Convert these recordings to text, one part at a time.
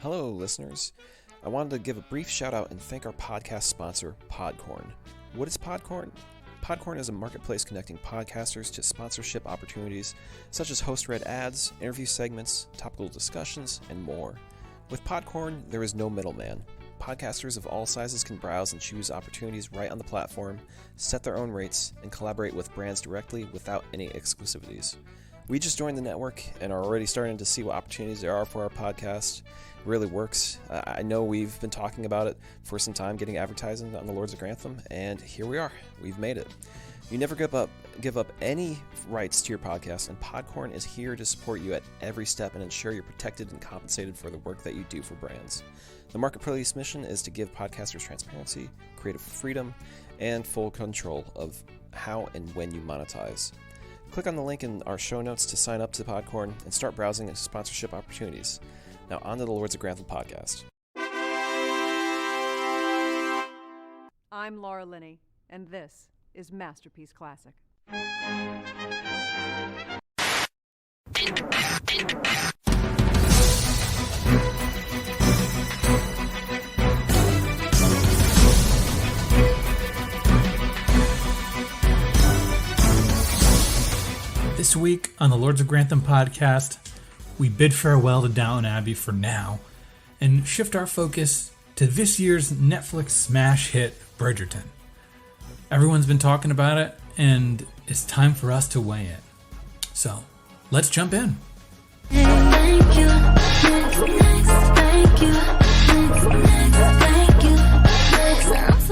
Hello, listeners. I wanted to give a brief shout out and thank our podcast sponsor, Podcorn. What is Podcorn? Podcorn is a marketplace connecting podcasters to sponsorship opportunities such as host-read ads, interview segments, topical discussions, and more. With Podcorn, there is no middleman. Podcasters of all sizes can browse and choose opportunities right on the platform, set their own rates, and collaborate with brands directly without any exclusivities. We just joined the network and are already starting to see what opportunities there are for our podcast. It really works. I know we've been talking about it for some time, getting advertising on the Lords of Grantham, and here we are. We've made it. You never give up any rights to your podcast, and Podcorn is here to support you at every step and ensure you're protected and compensated for the work that you do for brands. The marketplace mission is to give podcasters transparency, creative freedom, and full control of how and when you monetize. Click on the link in our show notes to sign up to Podcorn and start browsing sponsorship opportunities. Now on to the Lords of Grantham podcast. I'm Laura Linney, and this is Masterpiece Classic. This week on the Lords of Grantham podcast, we bid farewell to Downton Abbey for now and shift our focus to this year's Netflix smash hit, Bridgerton. Everyone's been talking about it, and it's time for us to weigh in. So, let's jump in.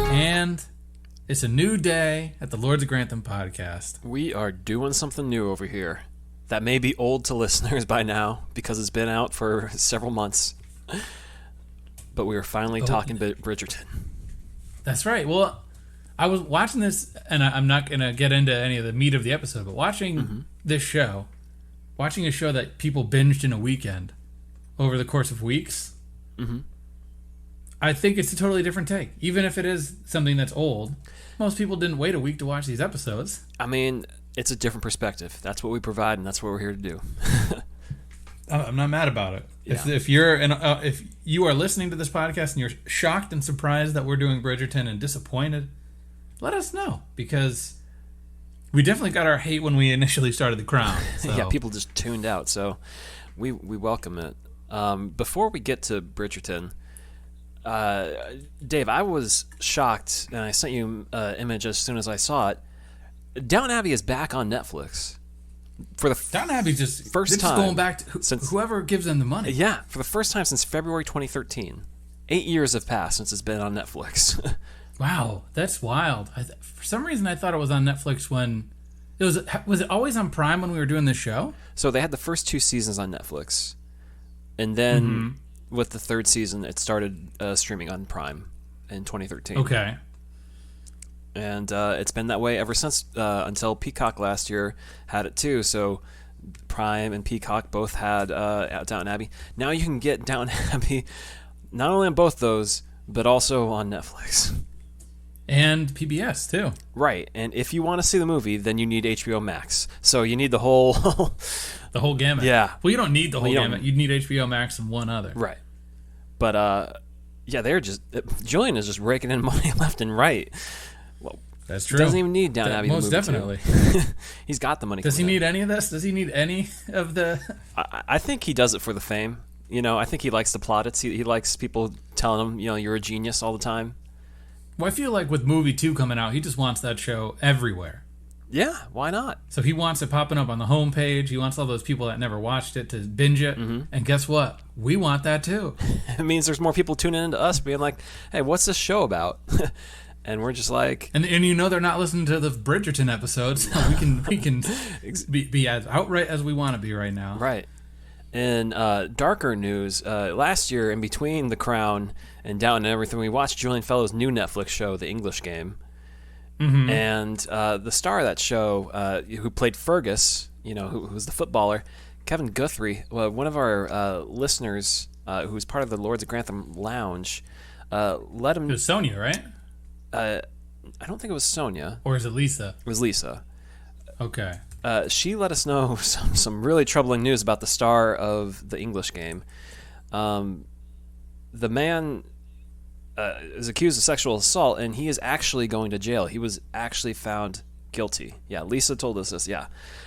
And it's a new day at the Lords of Grantham podcast. We are doing something new over here that may be old to listeners by now because it's been out for several months. But we are finally talking Bridgerton. That's right. Well, I was watching this, and I'm not going to get into any of the meat of the episode, but watching this show, watching a show that people binged in a weekend over the course of weeks, I think it's a totally different take. Even if it is something that's old, most people didn't wait a week to watch these episodes. I mean, it's a different perspective. That's what we provide, and that's what we're here to do. I'm not mad about it. Yeah. If you are listening to this podcast and you're shocked and surprised that we're doing Bridgerton and disappointed, let us know, because we definitely got our hate when we initially started The Crown. So. Yeah, people just tuned out, so we welcome it. Before we get to Bridgerton, Dave, I was shocked, and I sent you an image as soon as I saw it. Downton Abbey is back on Netflix. For the Downton Abbey just first time going back to since whoever gives them the money. Yeah, for the first time since February 2013. 8 years have passed since it's been on Netflix. Wow, that's wild. For some reason, I thought it was on Netflix when it was it always on Prime when we were doing this show? So they had the first 2 seasons on Netflix, and then with the 3rd season, it started streaming on Prime in 2013. Okay. And it's been that way ever since, until Peacock last year had it too. So Prime and Peacock both had Downton Abbey. Now you can get Downton Abbey not only on both those, but also on Netflix. And PBS too. Right. And if you want to see the movie, then you need HBO Max. So you need the whole... the whole gamut. Yeah. Well, you don't need the whole gamut. You need HBO Max and one other. Right. But, yeah, they're just... Julian is just raking in money left and right. Well, that's true. Doesn't even need Downton Abbey. Most definitely. He's got the money. Does he need any of this? Does he need any of the? I think he does it for the fame. You know, I think he likes the plaudits. He likes people telling him, you know, you're a genius all the time. Well, I feel like with movie 2 coming out, he just wants that show everywhere. Yeah, why not? So he wants it popping up on the homepage. He wants all those people that never watched it to binge it. And guess what? We want that too. It means there's more people tuning into us being like, hey, what's this show about? And we're just like... And you know they're not listening to the Bridgerton episodes. So we can be as outright as we want to be right now. Right. In darker news, last year, in between The Crown and Downton and everything, we watched Julian Fellowes' new Netflix show, The English Game. And the star of that show, who played Fergus, you know, who was the footballer, Kevin Guthrie, one of our listeners who's part of the Lords of Grantham Lounge, let him... It was Sonia, right? I don't think it was Sonia. Or is it Lisa? It was Lisa. Okay. She let us know some really troubling news about the star of The English Game. the man is accused of sexual assault, and he is actually going to jail. He was actually found guilty. Yeah, Lisa told us this. Yeah,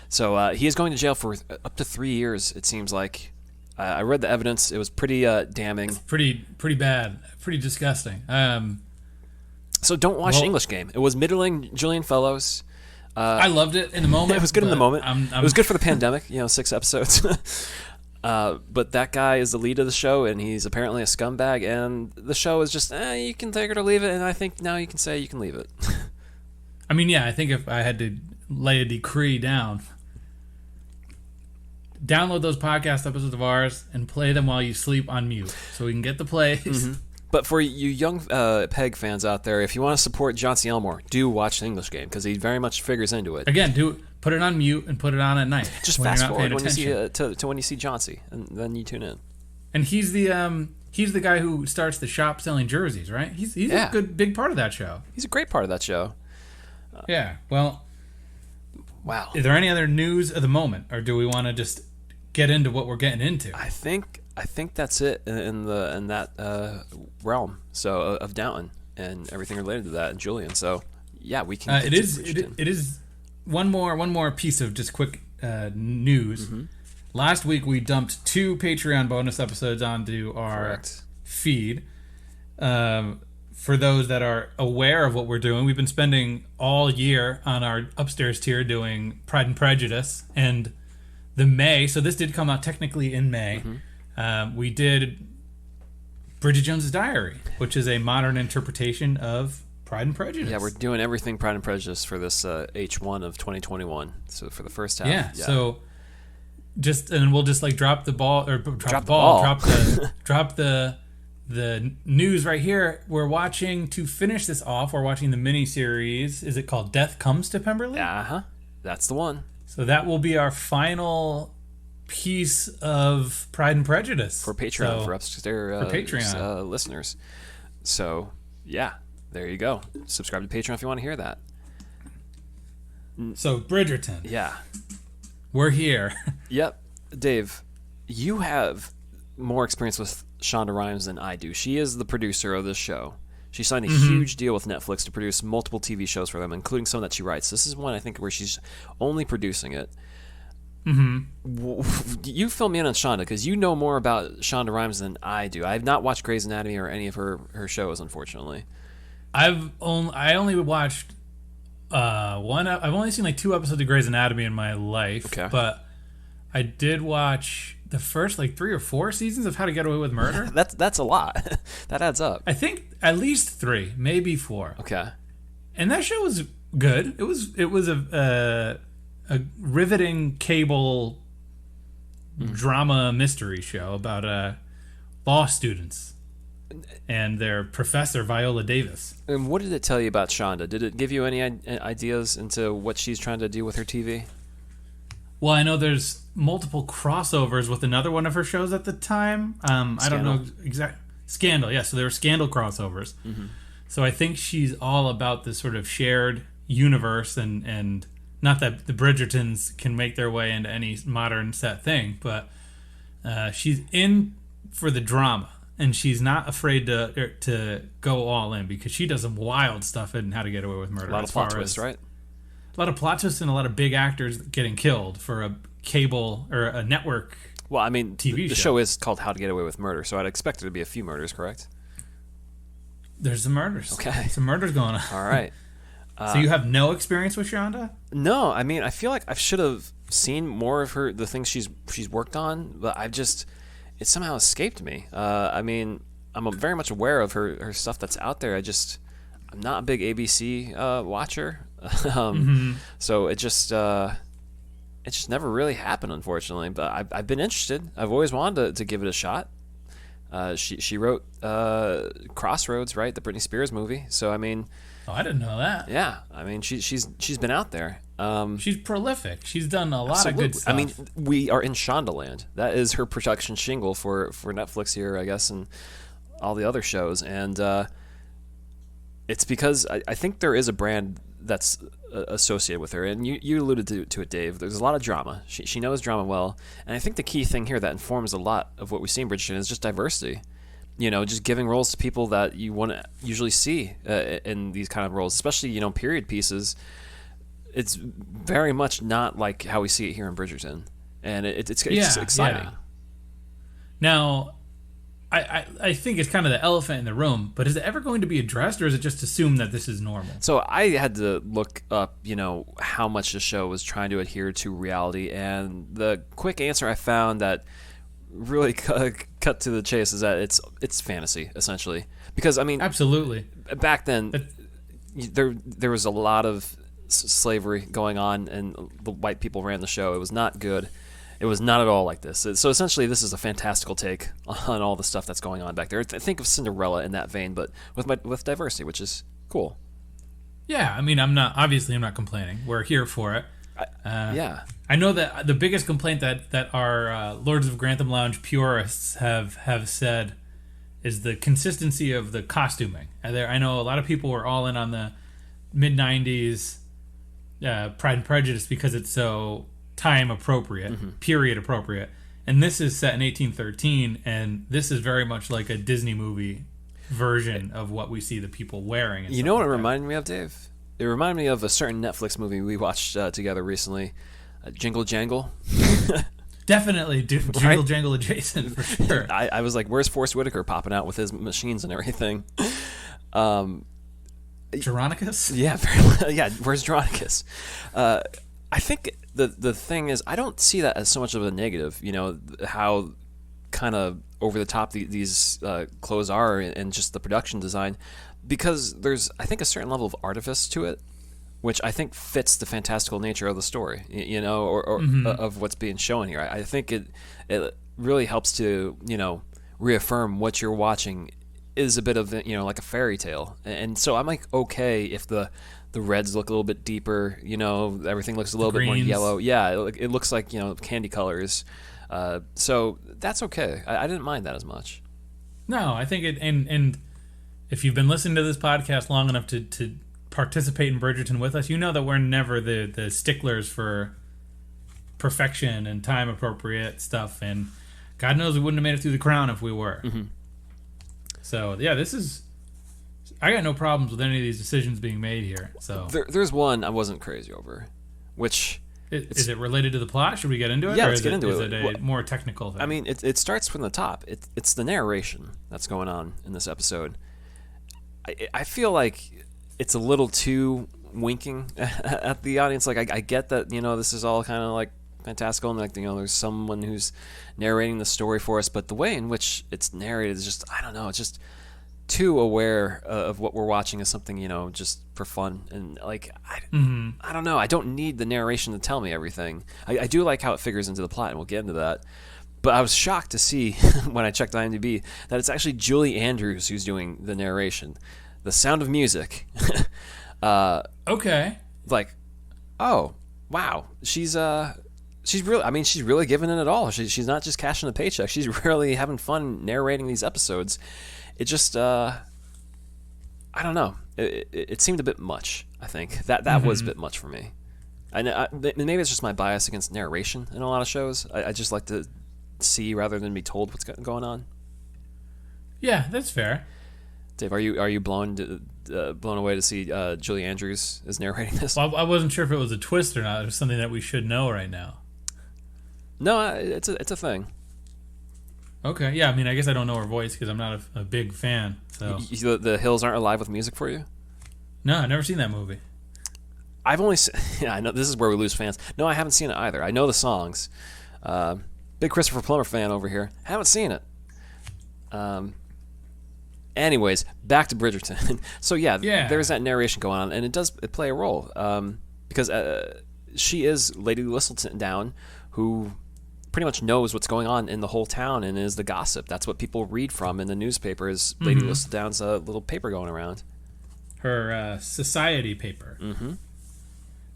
so he is going to jail for up to 3 years. It seems like. I read the evidence. It was pretty damning. It's pretty bad. Pretty disgusting. So don't watch English Game. It was middling. Julian Fellows. I loved it in the moment. It was good in the moment. It was good for the pandemic. 6 episodes. But that guy is the lead of the show, and he's apparently a scumbag. And the show is just, you can take it or leave it. And I think now you can say you can leave it. I mean, yeah, I think if I had to lay a decree down, download those podcast episodes of ours and play them while you sleep on mute, so we can get the plays. Mm-hmm. But for you young Peg fans out there, if you want to support John C. Elmore, do watch the English Game, because he very much figures into it. Again, put it on mute and put it on at night. Just fast forward when you see to when you see John C. and then you tune in. And he's the guy who starts the shop selling jerseys, right? He's a good big part of that show. He's a great part of that show. Yeah. Well. Wow. Is there any other news of the moment, or do we want to just get into what we're getting into? I think that's it in that realm. So of Downton and everything related to that, and Julian. So yeah, we can. It is one more piece of just quick news. Mm-hmm. Last week we dumped 2 Patreon bonus episodes onto our feed. For those that are aware of what we're doing, we've been spending all year on our upstairs tier doing Pride and Prejudice and the May. So this did come out technically in May. Mm-hmm. We did Bridget Jones's Diary, which is a modern interpretation of Pride and Prejudice. Yeah, we're doing everything Pride and Prejudice for this H1 of 2021. So for the first half. Yeah. So we'll just like drop the news right here. We're watching, to finish this off, we're watching the miniseries. Is it called Death Comes to Pemberley? Uh-huh. That's the one. So that will be our final piece of Pride and Prejudice. For Patreon, for upstairs Patreon listeners. So, yeah, there you go. Subscribe to Patreon if you want to hear that. So, Bridgerton. Yeah. We're here. Yep. Dave, you have more experience with Shonda Rhimes than I do. She is the producer of this show. She signed a huge deal with Netflix to produce multiple TV shows for them, including some that she writes. This is one, I think, where she's only producing it. Mm-hmm. You fill me in on Shonda, because you know more about Shonda Rhimes than I do. I have not watched Grey's Anatomy or any of her shows, unfortunately. I only watched one. I've only seen like 2 episodes of Grey's Anatomy in my life. Okay. But I did watch the first like 3 or 4 seasons of How to Get Away with Murder. That's a lot. That adds up. I think at least 3, maybe 4. Okay. And that show was good. It was a riveting cable drama mystery show about law students and their professor Viola Davis. And what did it tell you about Shonda? Did it give you any ideas into what she's trying to do with her TV? Well, I know there's multiple crossovers with another one of her shows at the time. I don't know exact Scandal. Yeah, so there were Scandal crossovers. Mm-hmm. So I think she's all about this sort of shared universe, and not that the Bridgertons can make their way into any modern set thing, but she's in for the drama, and she's not afraid to go all in, because she does some wild stuff in How to Get Away with Murder. A lot of plot twists, right? A lot of plot twists and a lot of big actors getting killed for a cable or a network. Well, I mean, TV the show is called How to Get Away with Murder, so I'd expect there to be a few murders, correct? There's some murders. Okay. Some murders going on. All right. So you have no experience with Shonda? No, I mean, I feel like I should have seen more of the things she's worked on, but it somehow escaped me. I mean, I'm very much aware of her stuff that's out there. I'm not a big ABC watcher. So it just never really happened, unfortunately. But I've been interested. I've always wanted to give it a shot. She wrote Crossroads, right? The Britney Spears movie. So I mean, I didn't know that. Yeah, I mean she's been out there. She's prolific. She's done a lot of good stuff. I mean, we are in Shondaland. That is her production shingle for Netflix here, I guess, and all the other shows. And it's because I think there is a brand that's associated with her, and you alluded to it, Dave. There's a lot of drama. She knows drama well, and I think the key thing here that informs a lot of what we see in Bridgerton is just diversity. just giving roles to people that you want to usually see in these kind of roles, especially, period pieces. It's very much not like how we see it here in Bridgerton. And it's exciting. Yeah. Now, I think it's kind of the elephant in the room, but is it ever going to be addressed, or is it just assumed that this is normal? So I had to look up, how much the show was trying to adhere to reality, and the quick answer I found that really cut to the chase is that it's fantasy, essentially. Because, absolutely, back then, there was a lot of slavery going on, and the white people ran the show. It was not good. It was not at all like this. So essentially, this is a fantastical take on all the stuff that's going on back there. Think of Cinderella in that vein, but with diversity, which is cool. Yeah, I'm not complaining. We're here for it. Yeah. I know that the biggest complaint that our Lords of Grantham Lounge purists have said is the consistency of the costuming. I know a lot of people were all in on the mid-'90s Pride and Prejudice because it's so time appropriate, period appropriate. And this is set in 1813, and this is very much like a Disney movie version of what we see the people wearing. You know what it reminded me of, Dave? It reminded me of a certain Netflix movie we watched together recently, Jingle Jangle. Definitely Jingle Jangle adjacent, for sure. I was like, where's Forrest Whitaker popping out with his machines and everything? Geronicus? Yeah, where's Geronicus? I think the thing is, I don't see that as so much of a negative, how kind of over the top these clothes are, and just the production design, because there's, I think, a certain level of artifice to it, which I think fits the fantastical nature of the story, or of what's being shown here. I think it really helps to, reaffirm what you're watching is a bit of, like a fairy tale. And so I'm like, okay, if the reds look a little bit deeper, everything looks a little bit more yellow. Yeah, it looks like, candy colors. So that's okay. I didn't mind that as much. No, I think it, and if you've been listening to this podcast long enough to participate in Bridgerton with us, you know that we're never the sticklers for perfection and time appropriate stuff, and God knows we wouldn't have made it through The Crown if we were. So yeah, I got no problems with any of these decisions being made here. So there's one I wasn't crazy over, which is it related to the plot? Should we get into it? Yeah, or let's get into it. Is it a more technical thing? It starts from the top. It's the narration that's going on in this episode. I feel like it's a little too winking at the audience. Like I get that, this is all kind of like fantastical, and like, there's someone who's narrating the story for us, but the way in which it's narrated is just, I don't know, it's just too aware of what we're watching as something, just for fun. And like, I don't know, I don't need the narration to tell me everything. I do like how it figures into the plot, and we'll get into that. But I was shocked to see when I checked IMDb that it's actually Julie Andrews who's doing the narration. The Sound of Music. Okay. Like, oh, wow. She's really, she's really giving it all. She's not just cashing a paycheck. She's really having fun narrating these episodes. It just, I don't know. It seemed a bit much, I think. That was a bit much for me. Maybe it's just my bias against narration in a lot of shows. I just like to see rather than be told what's going on. Yeah, that's fair. Dave, are you blown away to see Julie Andrews is narrating this? Well, I wasn't sure if it was a twist or not. It was something that we should know right now. No, it's a thing. Okay, yeah. I guess I don't know her voice because I'm not a big fan. So the Hills aren't alive with music for you? No, I've never seen that movie. I've only yeah, I know this is where we lose fans. No, I haven't seen it either. I know the songs. Big Christopher Plummer fan over here. Haven't seen it. Anyways, back to Bridgerton. So yeah, there's that narration going on, and it play a role because she is Lady Whistledown, who pretty much knows what's going on in the whole town and is the gossip. That's what people read from in the newspaper, is Lady Whistledown's little paper going around. Her society paper. Mm-hmm.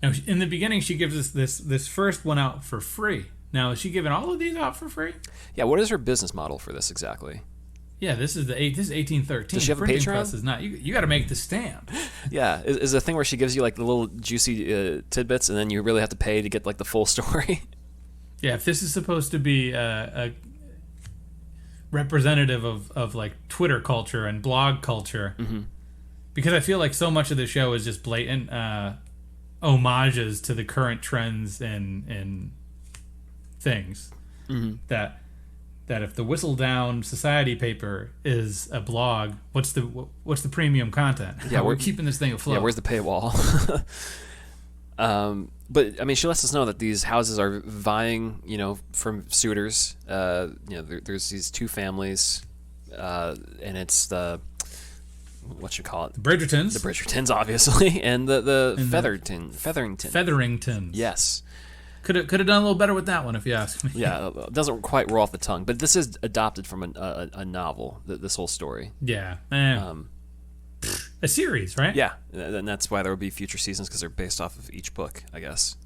Now, in the beginning, she gives us this first one out for free. Now, is she giving all of these out for free? Yeah, what is her business model for this exactly? Yeah, this is 1813. Does she have a Patreon? Press is not. You got to make the stand. Yeah, is a thing where she gives you like the little juicy tidbits, and then you really have to pay to get like the full story. Yeah, if this is supposed to be representative of like Twitter culture and blog culture, because I feel like so much of the show is just blatant homages to the current trends in things. That if the Whistledown Society paper is a blog, what's the premium content? Yeah, we're keeping this thing afloat. Yeah, where's the paywall? But I mean, she lets us know that these houses are vying, from suitors. There's these two families, and it's what you call it? The Bridgertons. The Bridgertons, obviously, and the Featherington. Featheringtons. Yes. Could have done a little better with that one, if you ask me. Yeah, it doesn't quite roll off the tongue, but this is adopted from a novel. This whole story. Yeah. A series, right? Yeah, and that's why there will be future seasons, because they're based off of each book, I guess.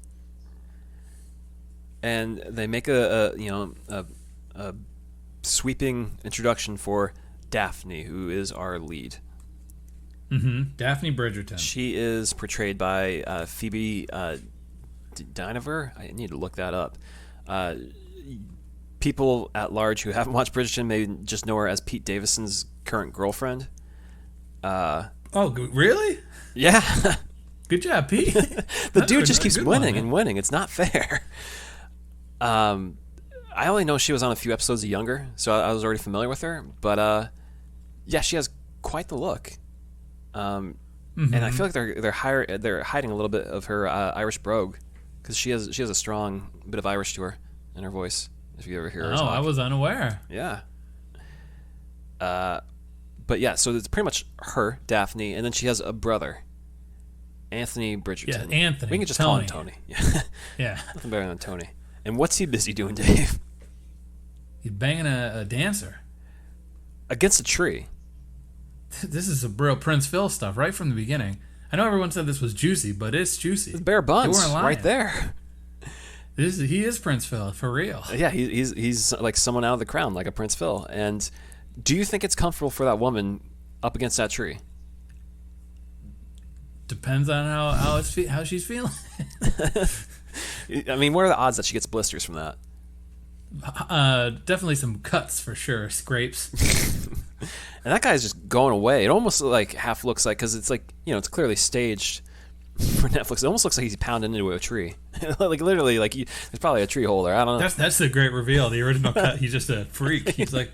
And they make a sweeping introduction for Daphne, who is our lead. Daphne Bridgerton. She is portrayed by Phoebe Dynevor. I need to look that up. People at large who haven't watched Bridgerton may just know her as Pete Davidson's current girlfriend. Oh, really? Yeah. Good job, Pete. The dude just keeps winning and winning. It's not fair. I only know she was on a few episodes of Younger, so I was already familiar with her. But yeah, she has quite the look. And I feel like they're hiding a little bit of her Irish brogue, because she has a strong bit of Irish to her in her voice. If you ever hear her talk. I was unaware. Yeah. But yeah, so it's pretty much her, Daphne, and then she has a brother, Anthony Bridgerton. Yeah, Anthony. We can just Tony. call him Tony. Yeah. Nothing better than Tony. And what's he busy doing, Dave? He's banging a dancer. Against a tree. This is some real Prince Phil stuff right from the beginning. I know everyone said this was juicy, but it's juicy. The bare buns, They weren't lying. right there. He is Prince Phil, for real. Yeah, he's like someone out of the Crown, like a Prince Phil. And do you think it's comfortable for that woman up against that tree? Depends on how she's feeling. I mean, what are the odds that she gets blisters from that? Definitely some cuts for sure, scrapes. And that guy's just going away. It almost like half looks like, because it's like, it's clearly staged for Netflix. It almost looks like he's pounding into a tree. Like literally, like there's probably a tree hole there. I don't know. That's the great reveal. The original cut, he's just a freak. He's a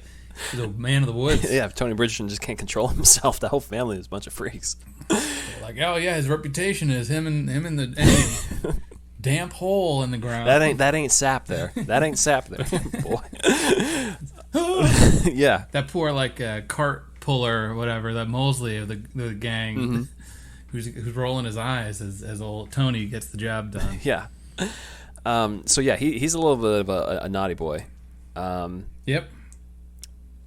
man of the woods. Yeah, Tony Bridgerton just can't control himself. The whole family is a bunch of freaks. Like, oh yeah, his reputation is him in the damp hole in the ground. That ain't sap there. That ain't sap there, boy. Yeah, that poor cart puller or whatever, that Mosley of the gang, who's rolling his eyes as old Tony gets the job done. Yeah. So yeah, he's a little bit of a naughty boy. Yep.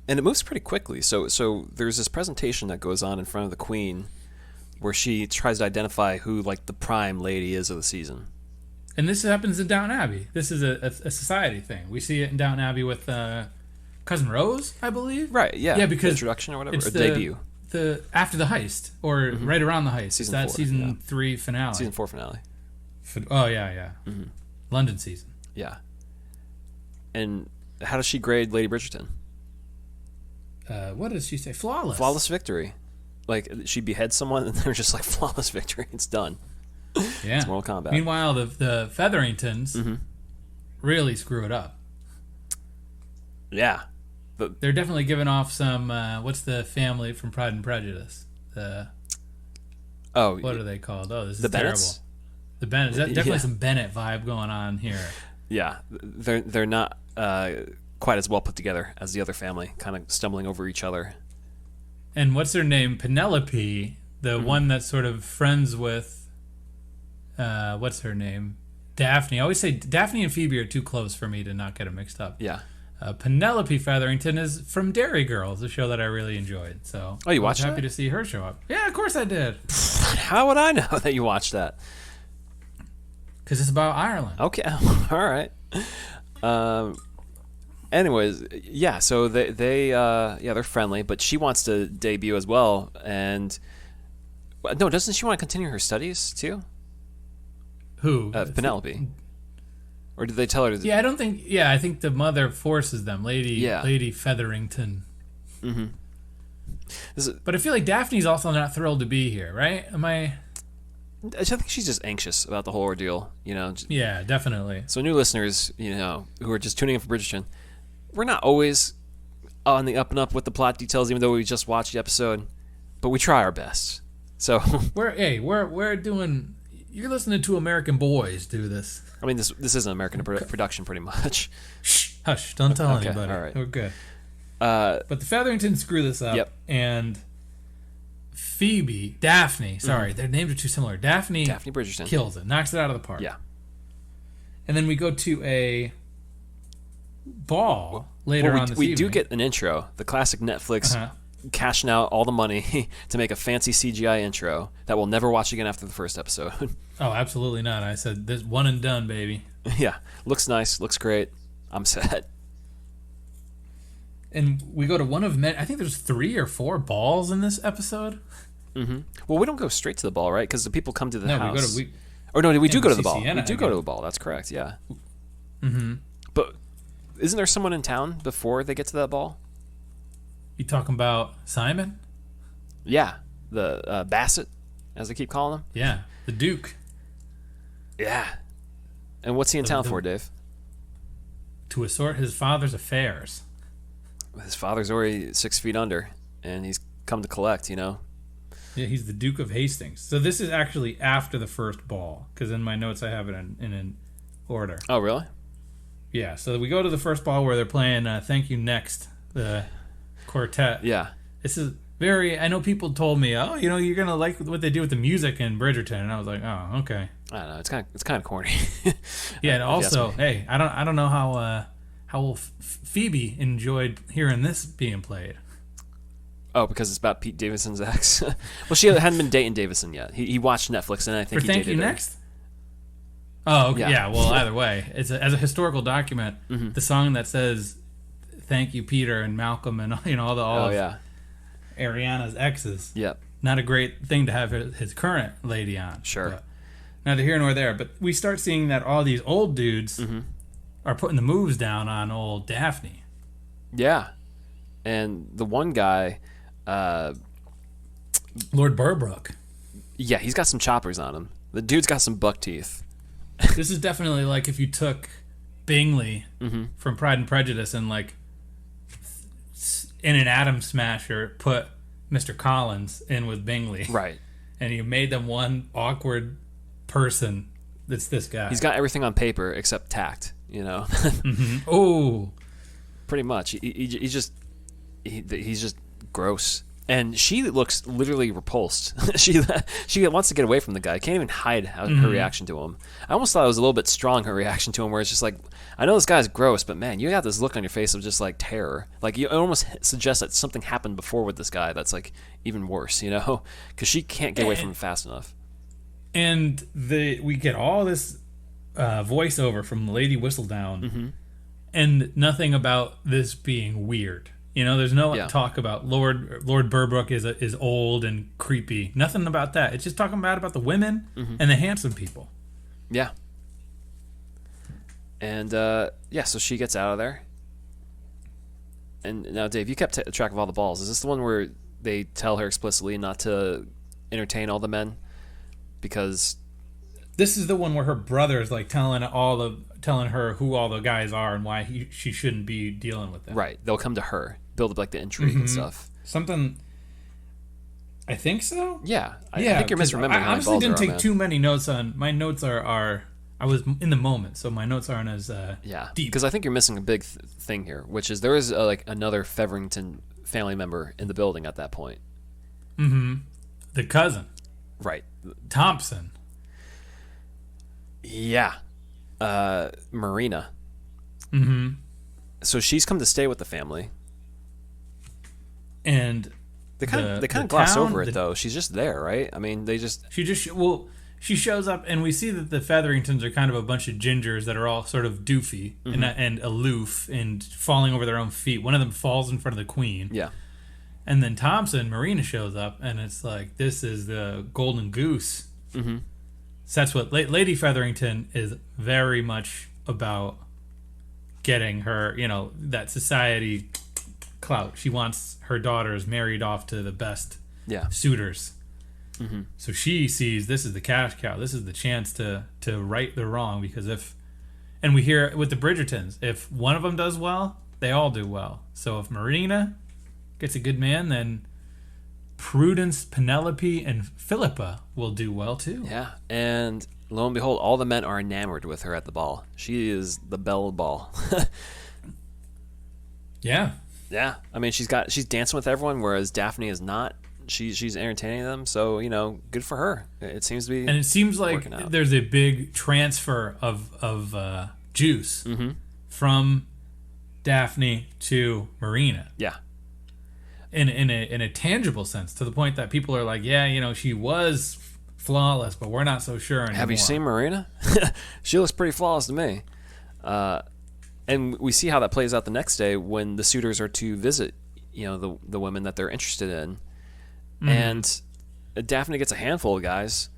And it moves pretty quickly. So there's this presentation that goes on in front of the Queen, where she tries to identify who the prime lady is of the season. And this happens in Downton Abbey. This is a society thing. We see it in Downton Abbey with Cousin Rose, I believe. Right. Yeah. Yeah, because introduction or whatever, or debut. debut. After the heist, or right around the heist. Season that 4, season 3 finale. Season 4 finale. Oh yeah. London season. Yeah. And how does she grade Lady Bridgerton? What does she say? Flawless. Flawless victory. Like, she beheads someone and they're just like, flawless victory. It's done. Yeah. It's Mortal Kombat. Meanwhile, the Featheringtons really screw it up. Yeah. They're definitely giving off some, what's the family from Pride and Prejudice? What are they called? Oh, this is terrible. Bennetts? The Bennetts. Definitely some Bennett vibe going on here. Yeah. They're not quite as well put together as the other family, kind of stumbling over each other. And what's her name? Penelope, the one that's sort of friends with, what's her name? Daphne. I always say Daphne and Phoebe are too close for me to not get them mixed up. Yeah. Penelope Featherington is from Dairy Girls, a show that I really enjoyed. So you watched I was happy that? to see her show up. Yeah, of course I did. How would I know that you watched that? Because it's about Ireland. Okay. All right. Anyways, yeah, so they're friendly, but she wants to debut as well. And no, doesn't she want to continue her studies too? Who? Penelope. Or did they tell her to... Yeah, I don't think... Yeah, I think the mother forces them. Lady Featherington. Mm-hmm. But I feel like Daphne's also not thrilled to be here, right? I think she's just anxious about the whole ordeal, you know. Yeah, definitely. So new listeners, you know, who are just tuning in for Bridgerton, we're not always on the up and up with the plot details, even though we just watched the episode, but we try our best. So we're doing... You're listening to American boys do this. I mean, this is an American production, pretty much. Shh, hush! Don't tell okay, anybody. All right. We're good. But the Featheringtons screw this up. Yep. And Daphne. Sorry, their names are too similar. Daphne Bridgerton kills it, knocks it out of the park. Yeah. And then we go to a ball later on this evening. We do get an intro, the classic Netflix cashing out all the money to make a fancy CGI intro that we'll never watch again after the first episode. Oh, absolutely not. I said, this one and done, baby. Yeah. Looks nice. Looks great. I'm set. And we go to one of many... I think there's 3 or 4 balls in this episode. Mm-hmm. Well, we don't go straight to the ball, right? Because the people come to the house. We do go to the ball. CCN, We do go to the ball. That's correct, yeah. Mm-hmm. But isn't there someone in town before they get to that ball? You talking about Simon? Yeah. The Bassett, as they keep calling him. Yeah. The Duke. Yeah. And what's he in town for, Dave? To assort his father's affairs. His father's already 6 feet under, and he's come to collect, you know? Yeah, he's the Duke of Hastings. So this is actually after the first ball, because in my notes I have it in an order. Oh, really? Yeah, so we go to the first ball where they're playing Thank You Next, the quartet. Yeah. This is very... I know people told me, oh, you know, you're going to like what they do with the music in Bridgerton, and I was like, oh, okay. I don't know. It's kind of corny. Yeah, and also, hey, I don't know how Phoebe enjoyed hearing this being played. Oh, because it's about Pete Davidson's ex. Well, she hadn't been dating Davidson yet. He watched Netflix, and I think he dated her. Thank You Next? Oh, okay. Yeah. Well, either way, as a historical document, the song that says "Thank you, Peter" and Malcolm and all of Ariana's exes. Yep. Not a great thing to have his current lady on. Sure. But neither here nor there. But we start seeing that all these old dudes are putting the moves down on old Daphne. Yeah. And the one guy, Lord Burbrook. Yeah, he's got some choppers on him. The dude's got some buck teeth. This is definitely like if you took Bingley from Pride and Prejudice and like in an atom smasher put Mr. Collins in with Bingley. Right. And you made them one awkward person that's this guy. He's got everything on paper except tact, you know? Oh. Pretty much. He's just gross. And she looks literally repulsed. She wants to get away from the guy. Can't even hide her reaction to him. I almost thought it was a little bit strong, her reaction to him, where it's just like, I know this guy's gross, but man, you got this look on your face of just like terror. Like you almost suggest that something happened before with this guy that's like even worse, you know? Because she can't get away from him fast enough. And we get all this voiceover from Lady Whistledown, and nothing about this being weird. You know, there's no talk about Lord Burbrook is old and creepy. Nothing about that. It's just talking about the women and the handsome people. Yeah. And so she gets out of there. And now, Dave, you kept track of all the balls. Is this the one where they tell her explicitly not to entertain all the men? Because this is the one where her brother is like telling her who all the guys are and why she shouldn't be dealing with them. Right. They'll come to her, build up like the intrigue and stuff. Something. I think so. Yeah. I think you're misremembering. I honestly didn't take too many notes on. My notes are I was in the moment, so my notes aren't as deep. Because I think you're missing a big thing here, which is there is like another Featherington family member in the building at that point. The cousin. Right. Thompson. Yeah. Marina. So she's come to stay with the family. And they kind of gloss over it though. She's just there, right? I mean, she shows up and we see that the Featheringtons are kind of a bunch of gingers that are all sort of doofy and aloof and falling over their own feet. One of them falls in front of the queen. Yeah. And then Marina shows up and it's like, this is the golden goose. So that's what Lady Featherington is very much about getting her, that society clout. She wants her daughters married off to the best suitors. Mm-hmm. So she sees this is the cash cow. This is the chance to right the wrong, because and we hear with the Bridgertons, if one of them does well, they all do well. So if Marina gets a good man, then Prudence, Penelope, and Philippa will do well too. Yeah, and lo and behold, all the men are enamored with her at the ball. She is the belle of the ball. Yeah. Yeah, I mean, she's dancing with everyone, whereas Daphne is not. She's entertaining them, so good for her. It seems to be, and it seems like there's a big transfer of juice from Daphne to Marina. Yeah, in a tangible sense, to the point that people are like, yeah, she was flawless, but we're not so sure anymore. Have you seen Marina? She looks pretty flawless to me. And we see how that plays out the next day when the suitors are to visit, the women that they're interested in. Mm-hmm. And Daphne gets a handful of guys.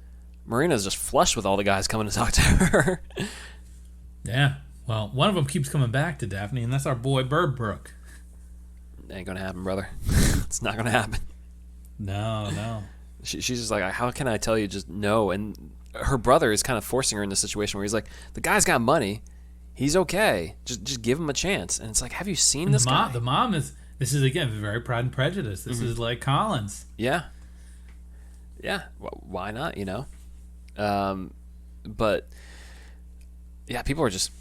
Marina's just flushed with all the guys coming to talk to her. Yeah. Well, one of them keeps coming back to Daphne, and that's our boy Burbrook. Ain't gonna happen, brother. It's not gonna happen. No. She's just like, how can I tell you just no? And her brother is kind of forcing her in this situation where he's like, the guy's got money. He's okay. Just give him a chance. And it's like, have you seen this guy? The mom is... This is, again, very Pride and Prejudice. This is like Collins. Yeah. Yeah. Why not, But, yeah, people are just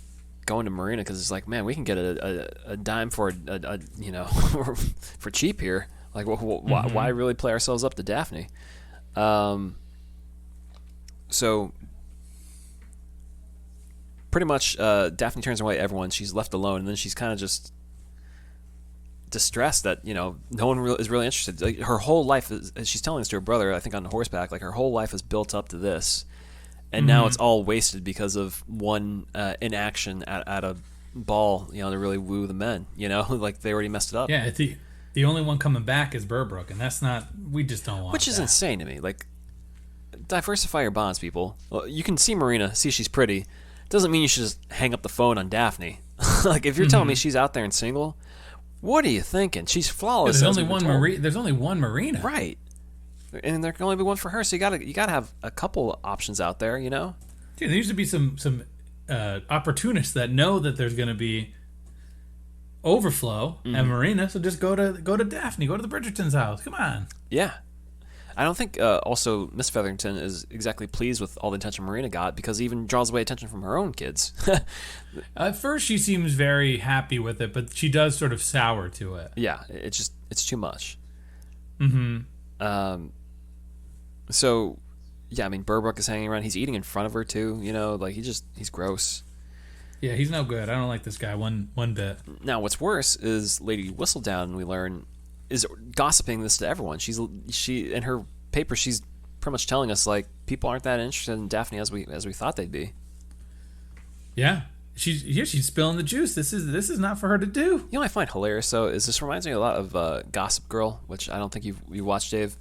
going to Marina because it's like, man, we can get a dime for, for cheap here. Like, why really play ourselves up to Daphne? So, pretty much, Daphne turns away everyone. She's left alone, and then she's kind of just distressed that no one is really interested. Like, her whole life is, she's telling this to her brother, I think on horseback, like her whole life is built up to this, and now it's all wasted because of one inaction at a ball, to really woo the men. Like they already messed it up. Yeah, the only one coming back is Burbrook, and that's not. We just don't want. Which is insane to me. Like, diversify your bonds, people. Well, you can see Marina, see she's pretty. Doesn't mean you should just hang up the phone on Daphne. Like, if you're telling me she's out there and single, what are you thinking? She's flawless. Yeah, there's only one Marina, right? And there can only be one for her. So you gotta have a couple options out there, Yeah, there used to be some opportunists that know that there's going to be overflow at Marina, so just go to Daphne, go to the Bridgerton's house. Come on. Yeah. I don't think also Miss Featherington is exactly pleased with all the attention Marina got, because it even draws away attention from her own kids. At first she seems very happy with it, but she does sort of sour to it. Yeah, it's too much. Mm-hmm. So, yeah, I mean, Burbrook is hanging around. He's eating in front of her too, like he's gross. Yeah, he's no good. I don't like this guy one bit. Now, what's worse is Lady Whistledown, we learn, is gossiping this to everyone. She in her paper, she's pretty much telling us, like, people aren't that interested in Daphne as we thought they'd be. Yeah, she's spilling the juice. This is not for her to do. I find hilarious though is this reminds me a lot of Gossip Girl, which I don't think you watched, Dave.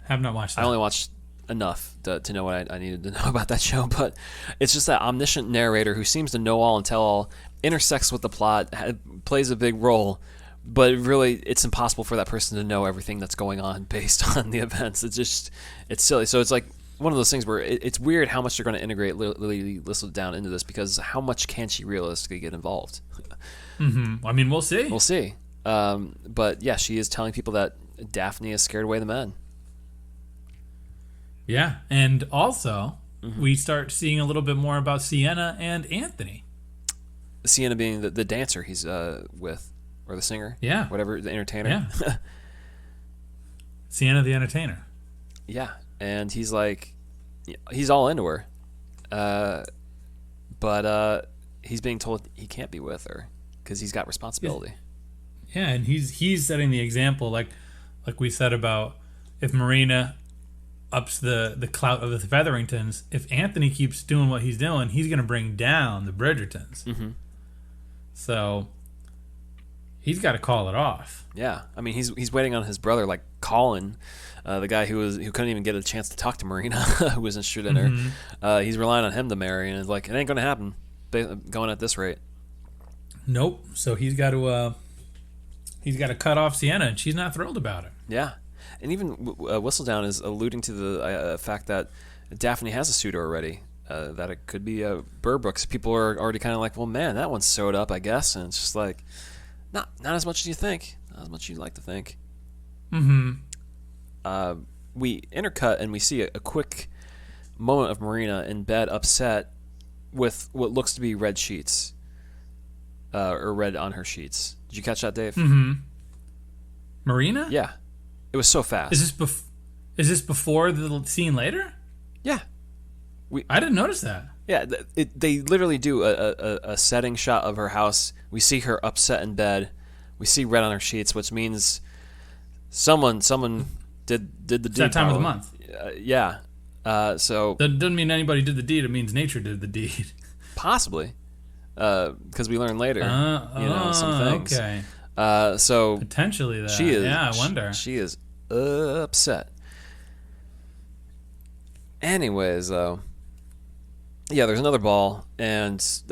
Have not watched that. I only watched enough to know what I needed to know about that show, but it's just that omniscient narrator who seems to know all and tell all, intersects with the plot, plays a big role. But really, it's impossible for that person to know everything that's going on based on the events. It's silly. So it's like one of those things where it's weird how much they're going to integrate Lily Whistledown into this, because how much can she realistically get involved? Mm-hmm. I mean, we'll see. We'll see. But yeah, she is telling people that Daphne has scared away the men. Yeah, and also we start seeing a little bit more about Sienna and Anthony. Sienna being the dancer he's with. Or the singer. Yeah. Whatever, the entertainer. Yeah. Sienna the entertainer. Yeah. And he's like, he's all into her. But he's being told he can't be with her because he's got responsibility. Yeah, and he's setting the example, like we said about if Marina ups the clout of the Featheringtons, if Anthony keeps doing what he's doing, he's going to bring down the Bridgertons. Mm-hmm. So he's got to call it off. Yeah, I mean he's waiting on his brother, like Colin, the guy who couldn't even get a chance to talk to Marina, who was interested in her. He's relying on him to marry, and it's like, it ain't gonna happen. going at this rate. Nope. So he's got to cut off Sienna, and she's not thrilled about it. Yeah, and even Whistledown is alluding to the fact that Daphne has a suitor already. That it could be Burbrooks. People are already kind of like, well, man, that one's sewed up, I guess. And it's just like, not as much as you think. Not as much as you'd like to think. Mm-hmm. We intercut and we see a quick moment of Marina in bed, upset with what looks to be red sheets. Or red on her sheets. Did you catch that, Dave? Mm-hmm. Marina? Yeah. It was so fast. Is this before the scene later? Yeah. I didn't notice that. Yeah, they literally do a setting shot of her house. We see her upset in bed. We see red on her sheets, which means someone did the deed. It's that time of the month. Yeah. So that doesn't mean anybody did the deed. It means nature did the deed. Possibly, because we learn later, some things. Okay. So potentially that. She is. Yeah, I wonder. She is upset. Anyways, though. Yeah, there's another ball, and is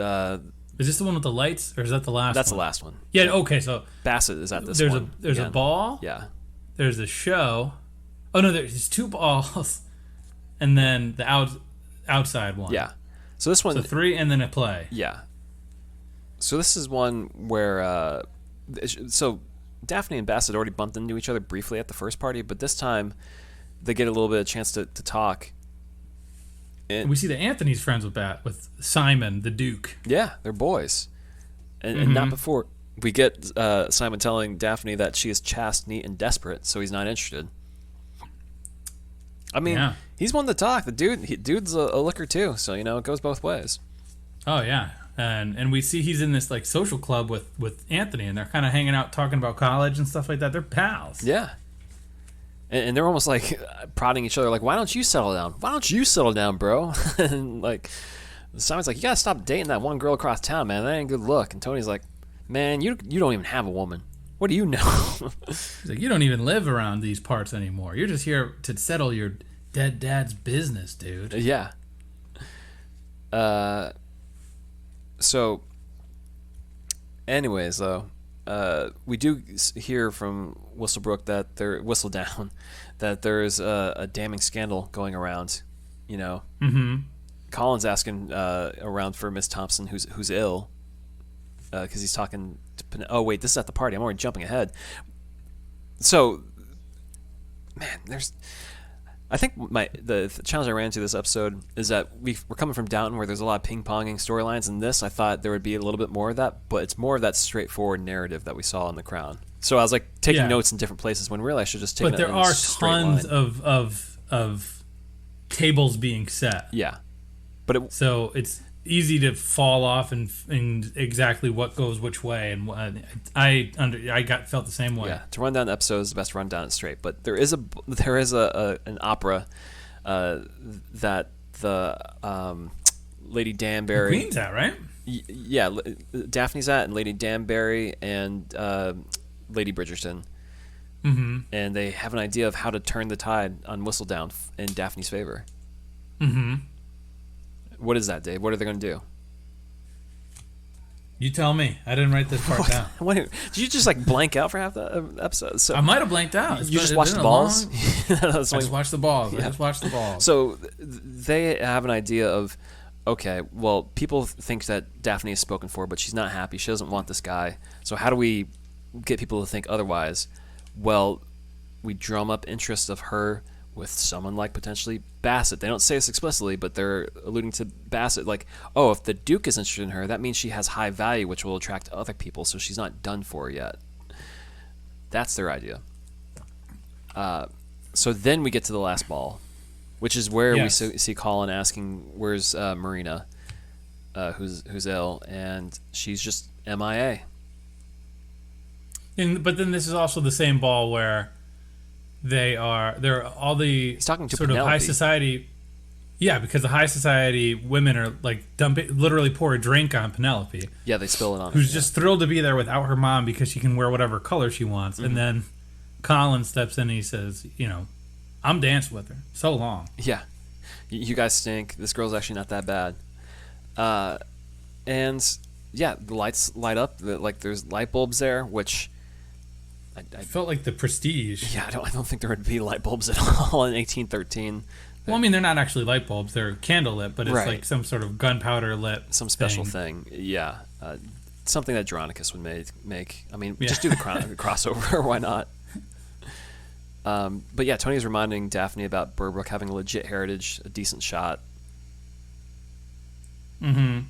this the one with the lights, or is that the last one? That's the last one. Yeah, okay, so Bassett is at this one. There's again. a ball. Yeah. There's a show. Oh, no, there's two balls, and then the outside one. Yeah. So this one... So 3 and then a play. Yeah. So this is one where... so Daphne and Bassett already bumped into each other briefly at the first party, but this time they get a little bit of chance to talk. And we see that Anthony's friends with Simon, the Duke. Yeah, they're boys. And not before we get Simon telling Daphne that she is chaste, neat, and desperate, so he's not interested. I mean, he's one to talk. The dude's a looker too, so it goes both ways. Oh yeah, and we see he's in this like social club with Anthony, and they're kind of hanging out talking about college and stuff like that. They're pals. Yeah. And they're almost like prodding each other, like, why don't you settle down? Why don't you settle down, bro? And like, Simon's like, you gotta stop dating that one girl across town, man. That ain't a good look. And Tony's like, man, you don't even have a woman. What do you know? He's like, you don't even live around these parts anymore. You're just here to settle your dead dad's business, dude. Yeah. So, anyways, though. We do hear from Whistledown that there's a damning scandal going around. Mm-hmm. Colin's asking around for Miss Thompson, who's ill, because he's talking to. Oh wait, this is at the party. I'm already jumping ahead. So, man, I think the challenge I ran into this episode is that we're coming from Downton, where there's a lot of ping-ponging storylines. In this, I thought there would be a little bit more of that, but it's more of that straightforward narrative that we saw in The Crown. So I was like taking notes in different places when really I should just take. But there are tons of tables being set. Yeah, but so it's easy to fall off in exactly what goes which way, and I felt the same way. Yeah, to run down the episode is the best to run down it straight. But there is an opera that the Lady Danbury, the Queen's at, right? Yeah, Daphne's at, and Lady Danbury and Lady Bridgerton. Mm-hmm. And they have an idea of how to turn the tide on Whistledown in Daphne's favor. Mm-hmm. What is that, Dave? What are they going to do? You tell me. I didn't write this part down. Did you just like blank out for half the episode? So I might have blanked out. You just watched the balls? I just watched the balls. Yeah. I just watched the balls. So they have an idea of, okay, well, people think that Daphne is spoken for, but she's not happy. She doesn't want this guy. So how do we get people to think otherwise? Well, we drum up interest of her with someone like potentially Bassett. They don't say this explicitly, but they're alluding to Bassett. Like, oh, if the Duke is interested in her, that means she has high value, which will attract other people, so she's not done for yet. That's their idea. So then we get to the last ball, which is where we see Colin asking, where's Marina, who's ill, and she's just MIA. But then this is also the same ball where they're all the He's talking to sort Penelope. of high society. Yeah, because the high society women are like literally pour a drink on Penelope. Yeah, they spill it on her. Who's just thrilled to be there without her mom because she can wear whatever color she wants. Mm-hmm. And then Colin steps in and he says, I'm dancing with her. So long. Yeah. You guys stink. This girl's actually not that bad. And yeah, the lights light up. Like there's light bulbs there, which I felt like the Prestige. Yeah, I don't think there would be light bulbs at all in 1813. Well, I mean, they're not actually light bulbs; they're candle lit, but it's Right. like some sort of gunpowder lit, Some special thing. Yeah, something that Dronnicus would make. I mean, just do the crossover. Why not? But yeah, Tony's reminding Daphne about Burbrook having a legit heritage, a decent shot. Mm-hmm.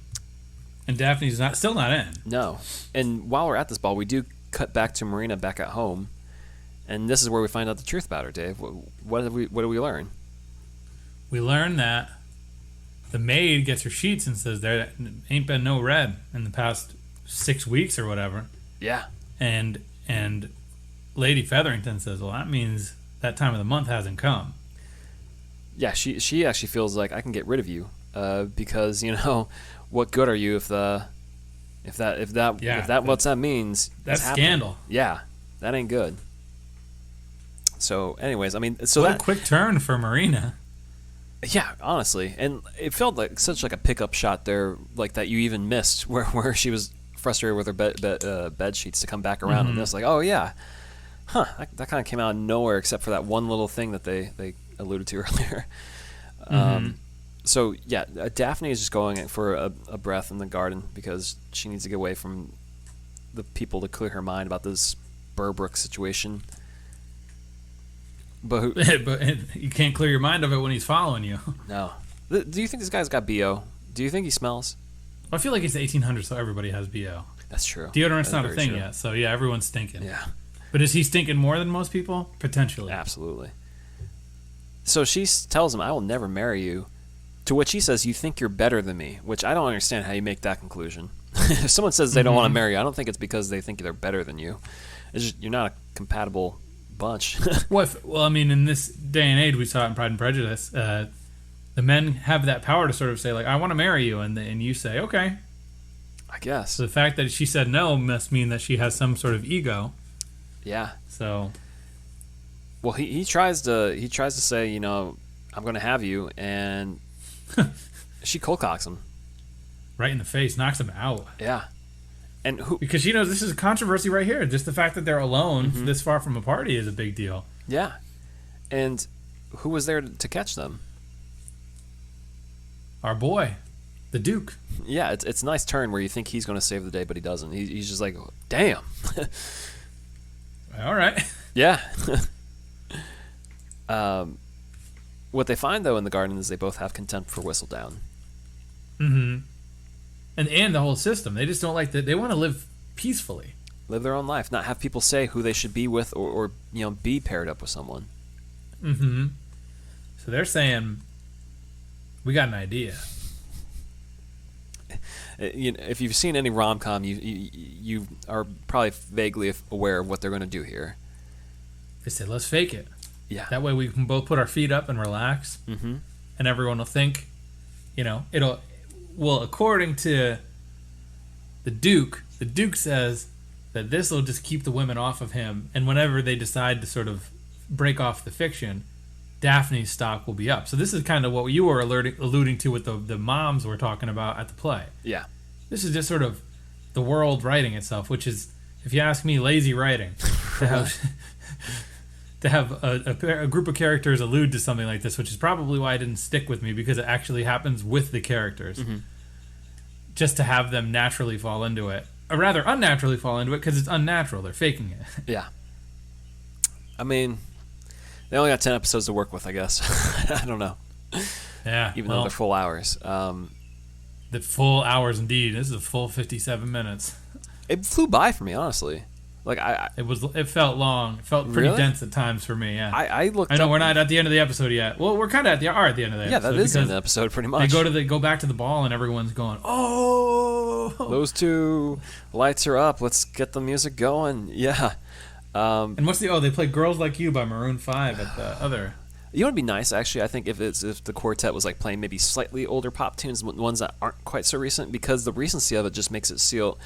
And Daphne's still not in. No. And while we're at this ball, we do cut back to Marina back at home, and this is where we find out the truth about her. Dave, what do we learn? We learn that the maid gets her sheets and says there ain't been no red in the past 6 weeks or whatever. Yeah. And Lady Featherington says, well, that means that time of the month hasn't come. Yeah, she actually feels like I can get rid of you because what good are you if that what that means? That's scandal. Yeah, that ain't good. So, anyways, I mean, what a quick turn for Marina. Yeah, honestly, and it felt like such like a pickup shot there, like that you even missed, where she was frustrated with her bed sheets to come back around, and it's like, oh yeah, that kind of came out of nowhere, except for that one little thing that they alluded to earlier. So yeah, Daphne is just going for a breath in the garden because she needs to get away from the people to clear her mind about this Burbrook situation. But you can't clear your mind of it when he's following you. No. Do you think this guy's got BO? Do you think he smells? I feel like it's the 1800s, so everybody has BO. That's true. Deodorant's not a thing yet, so yeah, everyone's stinking. Yeah. But is he stinking more than most people? Potentially. Absolutely. So she tells him, I will never marry you. To which he says, you think you're better than me, which I don't understand how you make that conclusion. If someone says they don't want to marry you, I don't think it's because they think they're better than you. It's just you're not a compatible bunch. Well, I mean, in this day and age, we saw it in Pride and Prejudice. The men have that power to sort of say, like, I want to marry you, and you say, okay. I guess. So the fact that she said no must mean that she has some sort of ego. Yeah. So. Well, he tries to say, I'm going to have you, and she cold cocks him. Right in the face, knocks him out. Yeah. And because she knows this is a controversy right here. Just the fact that they're alone this far from a party is a big deal. Yeah. And who was there to catch them? Our boy, the Duke. Yeah, it's a nice turn where you think he's going to save the day, but he doesn't. He's just like, damn. All right. Yeah. What they find, though, in the garden is they both have contempt for Whistledown. Mm-hmm. And the whole system. They just don't like that. They want to live peacefully. Live their own life. Not have people say who they should be with or be paired up with someone. Mm-hmm. So they're saying, we got an idea. If you've seen any rom-com, you are probably vaguely aware of what they're going to do here. They say, let's fake it. Yeah. That way we can both put our feet up and relax. Mm-hmm. And everyone will think, according to the Duke says that this will just keep the women off of him. And whenever they decide to sort of break off the fiction, Daphne's stock will be up. So this is kind of what you were alluding to with the moms we're talking about at the play. Yeah. This is just sort of the world writing itself, which is, if you ask me, lazy writing. To have a group of characters allude to something like this, which is probably why it didn't stick with me, because it actually happens with the characters. Mm-hmm. Just to have them naturally fall into it. Or rather, unnaturally fall into it, because it's unnatural. They're faking it. Yeah. I mean, they only got 10 episodes to work with, I guess. I don't know. Yeah. Even though they're full hours. The full hours, indeed. This is a full 57 minutes. It flew by for me, honestly. Like it felt long. It felt pretty dense at times for me. Yeah. I looked. I know we're not at the end of the episode yet. Well, we're kind of at the end of the episode. Yeah, that is the end of the episode, pretty much. They go back to the ball, and everyone's going, "Oh, those two lights are up. Let's get the music going." Yeah. And what's they played "Girls Like You" by Maroon 5 at the other. You know, it'd be nice actually. I think if the quartet was like playing maybe slightly older pop tunes, ones that aren't quite so recent, because the recency of it just makes it feel.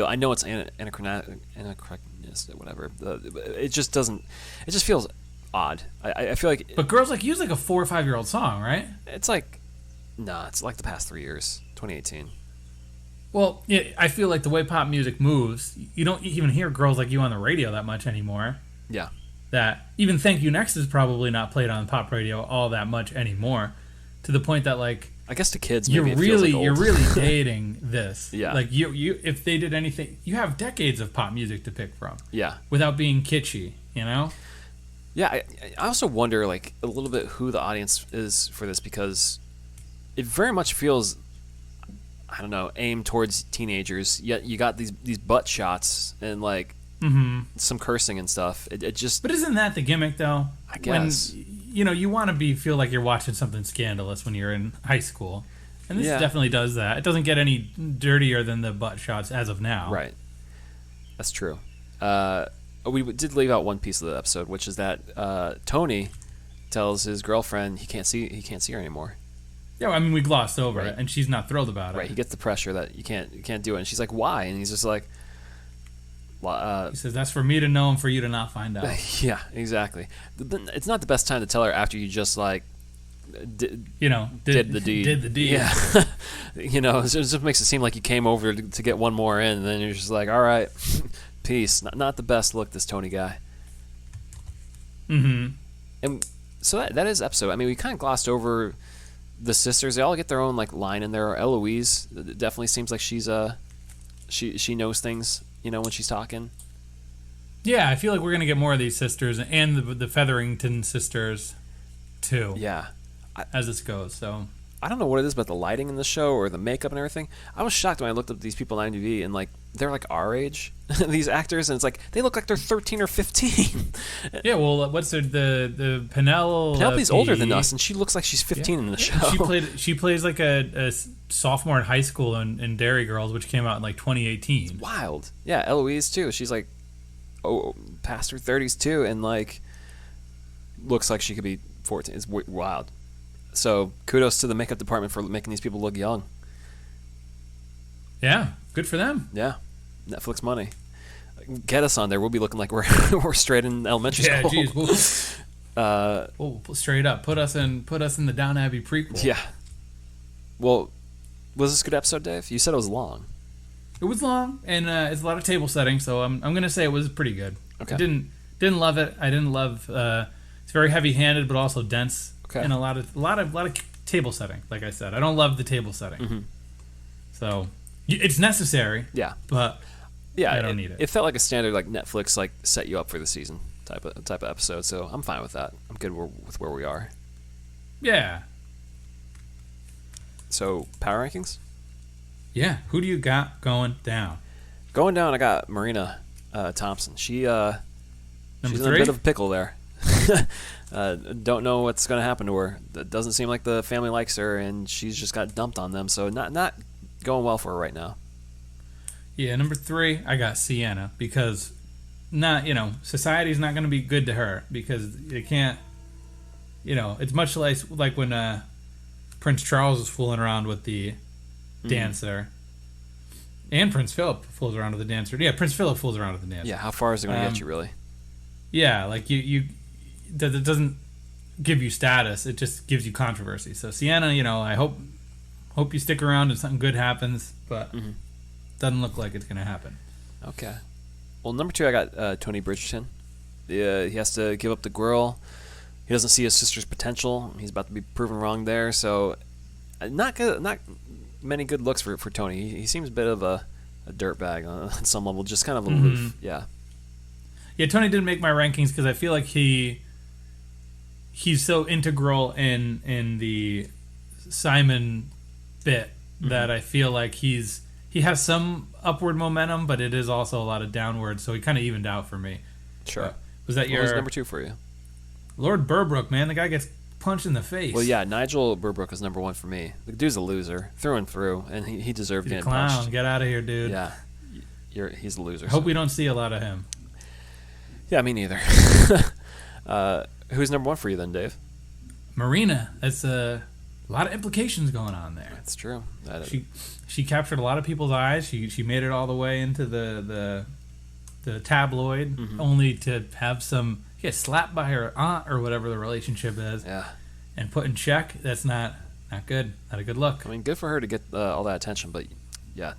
I know it's anachronistic, whatever. It just doesn't. It just feels odd. I feel like. But "Girls Like You" is like a 4 or 5 year old song, right? It's like, it's like the past 3 years, 2018. Well, yeah, I feel like the way pop music moves, you don't even hear Girls Like You on the radio that much anymore. Yeah. That even Thank You Next is probably not played on pop radio all that much anymore, to the point that like I guess to kids, you're maybe it feels like old. you're really dating this. Yeah. Like you if they did anything, you have decades of pop music to pick from. Yeah. Without being kitschy, you know. Yeah, I also wonder like a little bit who the audience is for this, because it very much feels, I don't know, aimed towards teenagers. Yet you got these butt shots and like some cursing and stuff. It just. But isn't that the gimmick, though? I guess. When, you want to feel like you're watching something scandalous when you're in high school, and this definitely does that. It doesn't get any dirtier than the butt shots as of now. Right. That's true. We did leave out one piece of the episode, which is that Tony tells his girlfriend he can't see her anymore. Yeah, I mean, we glossed over it, and she's not thrilled about it. Right, he gets the pressure that you can't do it, and she's like, "Why?" And he's just like, he says, "That's for me to know and for you to not find out." Yeah, exactly. It's not the best time to tell her after you just like, did the deed. Did the deed. Yeah, it just makes it seem like you came over to get one more in, and then you're just like, "All right, peace." Not the best look, this Tony guy. Mm-hmm. And so that is episode. I mean, we kind of glossed over the sisters. They all get their own like line in there. Eloise definitely seems like she's she knows things, when she's talking. Yeah, I feel like we're gonna get more of these sisters and the Featherington sisters too. Yeah, as this goes. So I don't know what it is about the lighting in the show or the makeup and everything. I was shocked when I looked up these people on IMDb and like they're like our age, these actors, and it's like they look like they're 13 or 15. Yeah, well, what's the Penelope's older than us, and she looks like she's 15 in the show. She plays like a sophomore in high school in Derry Girls, which came out in like 2018. It's wild. Yeah, Eloise too. She's like past her 30s too, and like looks like she could be 14. It's wild. So kudos to the makeup department for making these people look young. Yeah, good for them. Yeah, Netflix money. Get us on there. We'll be looking like we're straight in elementary school. Yeah, geez. We'll straight up put us in the Downton Abbey prequel. Yeah. Well, was this a good episode, Dave? You said it was long. It was long, and it's a lot of table setting, so I'm gonna say it was pretty good. Okay. I didn't love it. I didn't love. It's very heavy-handed, but also dense. Okay. And a lot of table setting. Like I said, I don't love the table setting. Mm-hmm. So it's necessary. Yeah. But I don't need it. It felt like a standard like Netflix like set you up for the season type of episode. So I'm fine with that. I'm good with where we are. Yeah. So power rankings. Yeah. Who do you got going down? Going down, I got Marina Thompson. She's in a bit of a pickle there. Don't know what's going to happen to her. It doesn't seem like the family likes her, and she's just got dumped on them. So not going well for her right now. Yeah, number 3, I got Sienna, because society's not going to be good to her, because it can't. It's much like when Prince Charles was fooling around with the dancer. And Prince Philip fools around with the dancer. Yeah, Prince Philip fools around with the dancer. Yeah, how far is it going to get you, really? Yeah, like you that it doesn't give you status, it just gives you controversy. So Sienna, I hope you stick around and something good happens, but doesn't look like it's going to happen. Okay. Well, number 2, I got Tony Bridgerton. He has to give up the girl. He doesn't see his sister's potential. He's about to be proven wrong there. So not many good looks for Tony. He seems a bit of a dirtbag on some level, just kind of aloof. Yeah. Yeah, Tony didn't make my rankings because I feel like he's so integral in the Simon bit that I feel like he has some upward momentum, but it is also a lot of downward. So he kind of evened out for me. Sure. Was that what was number 2 for you? Lord Burbrook, man, the guy gets punched in the face. Well, yeah, Nigel Burbrook is number 1 for me. The dude's a loser through and through, and he deserved getting punched. Clown, get out of here, dude. Yeah, he's a loser. I hope we don't see a lot of him. Yeah, me neither. Who's number 1 for you then, Dave? Marina. That's a lot of implications going on there. That's true. She captured a lot of people's eyes. She made it all the way into the tabloid, only to have get slapped by her aunt or whatever the relationship is. Yeah. And put in check. That's not good. Not a good look. I mean, good for her to get all that attention, but yeah,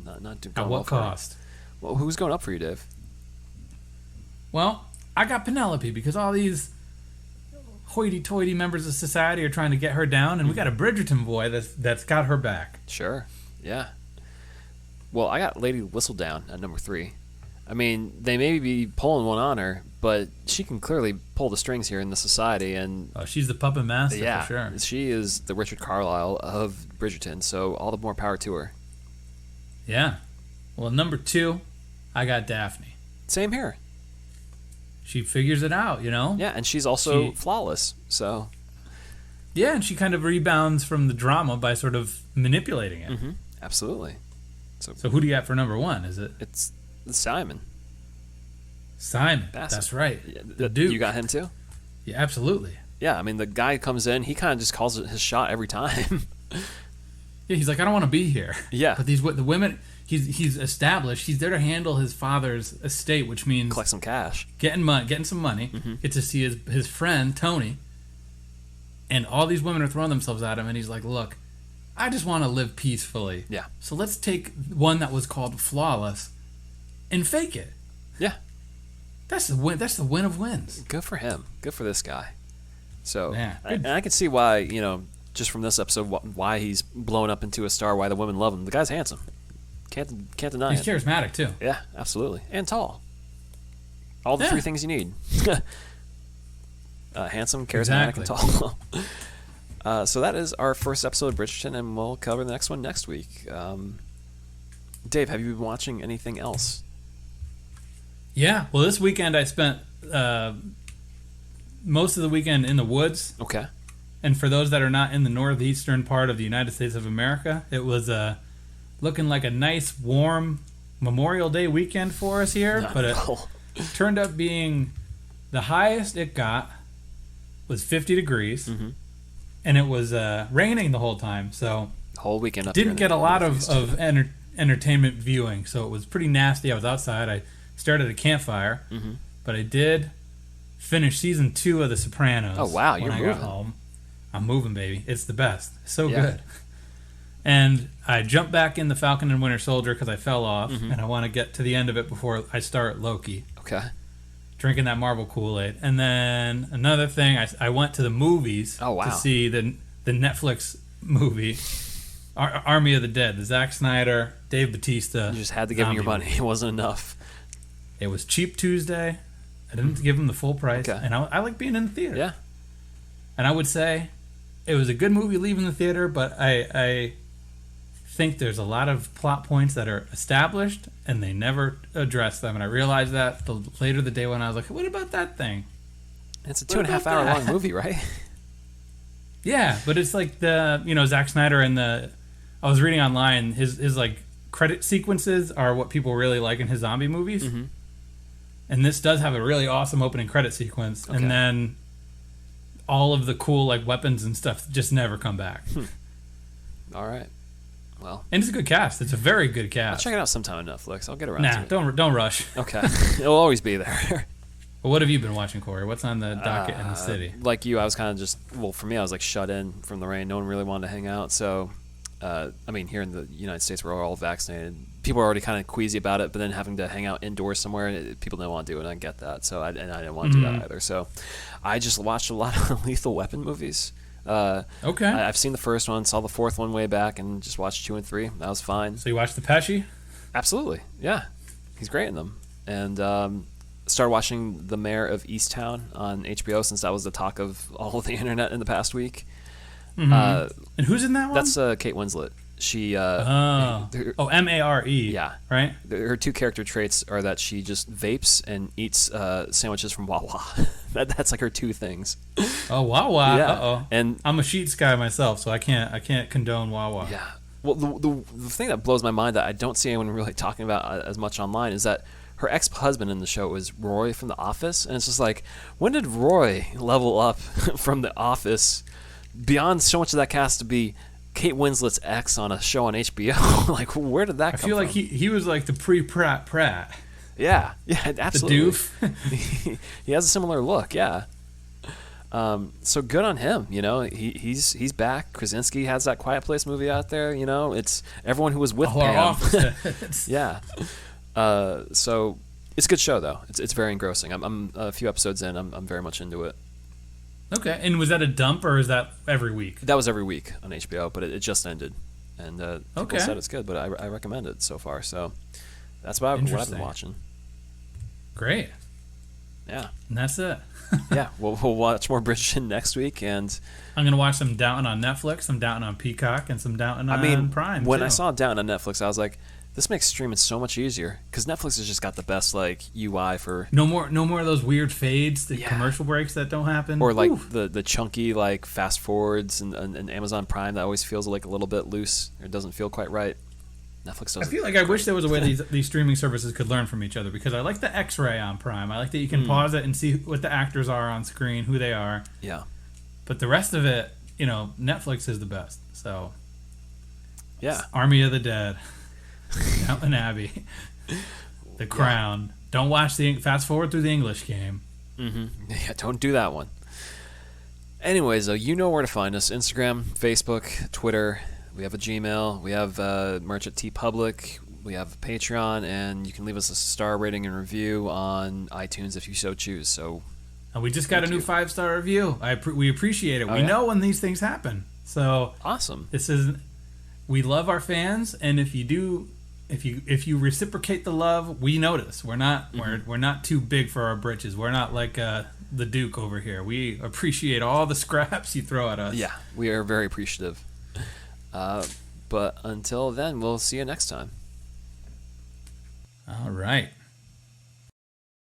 not going At well what for her. cost? Well, who's going up for you, Dave? Well, I got Penelope because all these hoity-toity members of society are trying to get her down, and we got a Bridgerton boy that's got her back. Sure, yeah. Well, I got Lady Whistledown at number 3. I mean, they may be pulling one on her, but she can clearly pull the strings here in the society, and Oh, she's the puppet master yeah, for sure. she is the Richard Carlisle of Bridgerton, so all the more power to her. Yeah. Well, number 2, I got Daphne. Same here. She figures it out, you know? Yeah, and she's also flawless, so... Yeah, and she kind of rebounds from the drama by sort of manipulating it. Mm-hmm. Absolutely. So who do you got for number 1? Is it? It's Simon. Simon. Bassett. That's right. Yeah, The Duke. You got him too? Yeah, absolutely. Yeah, I mean, the guy comes in, he kind of just calls it his shot every time. Yeah, he's like, I don't want to be here. Yeah. But the women, he's established. He's there to handle his father's estate, which means Collect some cash. getting some money. Mm-hmm. Get to see his friend Tony, and all these women are throwing themselves at him, and he's like, look, I just want to live peacefully. Yeah. So let's take one that was called Flawless, and fake it. Yeah. That's the win. That's the win of wins. Good for him. Good for this guy. So, Yeah. and I can see why, just from this episode, why he's blown up into a star, why the women love him. The guy's handsome. Can't deny He's it. charismatic too. Yeah, absolutely. And tall. All the 3 things you need. Handsome, charismatic, and tall. So that is our first episode of Bridgerton, and we'll cover the next one next week. Dave, have you been watching anything else? Yeah. Well, this weekend I spent most of the weekend in the woods. Okay. And for those that are not in the northeastern part of the United States of America, it was looking like a nice, warm Memorial Day weekend for us here. But it turned up being the highest it got was 50 degrees. Mm-hmm. And it was raining the whole time. So whole weekend up didn't get a lot of entertainment viewing. So it was pretty nasty. I was outside. I started a campfire. Mm-hmm. But I did finish season 2 of The Sopranos. Oh, wow. When You're I moving. got home. I'm moving, baby. It's the best. So Yeah. good. And I jumped back in The Falcon and Winter Soldier because I fell off, and I want to get to the end of it before I start Loki. Okay. Drinking that Marvel Kool-Aid. And then another thing, I went to the movies to see the Netflix movie, Army of the Dead, the Zack Snyder, Dave Bautista. You just had to give him your money. movie. It wasn't enough. It was cheap Tuesday. I didn't give him the full price. Okay. And I like being in the theater. Yeah. And I would say it was a good movie leaving the theater, but I think there's a lot of plot points that are established and they never address them. And I realized that later the day when I was like, what about that thing? It's a 2.5 hour long movie, right? Yeah, but it's like Zack Snyder and I was reading online, his like credit sequences are what people really like in his zombie movies. Mm-hmm. And this does have a really awesome opening credit sequence. Okay. And then all of the cool like weapons and stuff just never come back. All right. Well, and it's a good cast. It's a very good cast. I'll check it out sometime on Netflix. I'll get around to it. Don't rush. Okay. It'll always be there. Well, what have you been watching, Corey? What's on the docket in the city? Like you, I was kind of for me, I was like shut in from the rain. No one really wanted to hang out. So, here in the United States, we're all vaccinated. People are already kind of queasy about it, but then having to hang out indoors somewhere, people don't want to do it, and I get that. So, I didn't want to do that either. So, I just watched a lot of Lethal Weapon movies. Okay. I've seen the first one, saw the fourth one way back, and just watched 2 and 3. That was fine. So you watched the Pesci? Absolutely, yeah. He's great in them. And started watching The Mayor of Easttown on HBO since that was the talk of all of the internet in the past week. Mm-hmm. And who's in that one? That's Kate Winslet. She Mare. Yeah, right. Her 2 character traits are that she just vapes and eats sandwiches from Wawa. That's like her 2 things. Oh, Wawa. Yeah. Uh-oh. And I'm a Sheetz guy myself, so I can't condone Wawa. Yeah. Well, the thing that blows my mind that I don't see anyone really talking about as much online is that her ex-husband in the show was Roy from The Office, and it's just like, when did Roy level up from The Office beyond so much of that cast to be Kate Winslet's ex on a show on HBO? Like, where did that come from? I feel like he was like the pre-Pratt. Yeah, absolutely. The doof. He has a similar look, yeah. So good on him. He's back. Krasinski has that Quiet Place movie out there. It's everyone who was with Pam. Yeah. So it's a good show though. It's very engrossing. I'm a few episodes in. I'm very much into it. Okay. And was that a dump or is that every week? That was every week on HBO, but it just ended. And people said it's good, but I recommend it so far. So that's what I've been watching. Great. Yeah. And that's it. Yeah. We'll watch more Bridgerton next week. And I'm going to watch some Downton on Netflix, some Downton on Peacock, and some Downton on Prime. When too. I saw Downton on Netflix, I was like, this makes streaming so much easier. Because Netflix has just got the best UI for... No more of those weird fades, the commercial breaks that don't happen. Or the chunky fast forwards and Amazon Prime that always feels like a little bit loose. Or it doesn't feel quite right. Netflix doesn't. I feel like I wish there was a way these streaming services could learn from each other, because I like the X-ray on Prime. I like that you can pause it and see what the actors are on screen, who they are. Yeah. But the rest of it, Netflix is the best. So. Yeah. Army of the Dead, Downton Abbey, The Crown. Yeah. Don't watch fast forward through the English Game. Mm-hmm. Yeah, don't do that one. Anyways, though, you know where to find us: Instagram, Facebook, Twitter. We have a Gmail. We have merch at TeePublic. We have Patreon, and you can leave us a star rating and review on iTunes if you so choose. So, and we just got a new 5-star review. We appreciate it. We know when these things happen. So awesome. We love our fans, and if you reciprocate the love, we notice. We're not we're not too big for our britches. We're not like the Duke over here. We appreciate all the scraps you throw at us. Yeah, we are very appreciative. But until then, we'll see you next time. All right.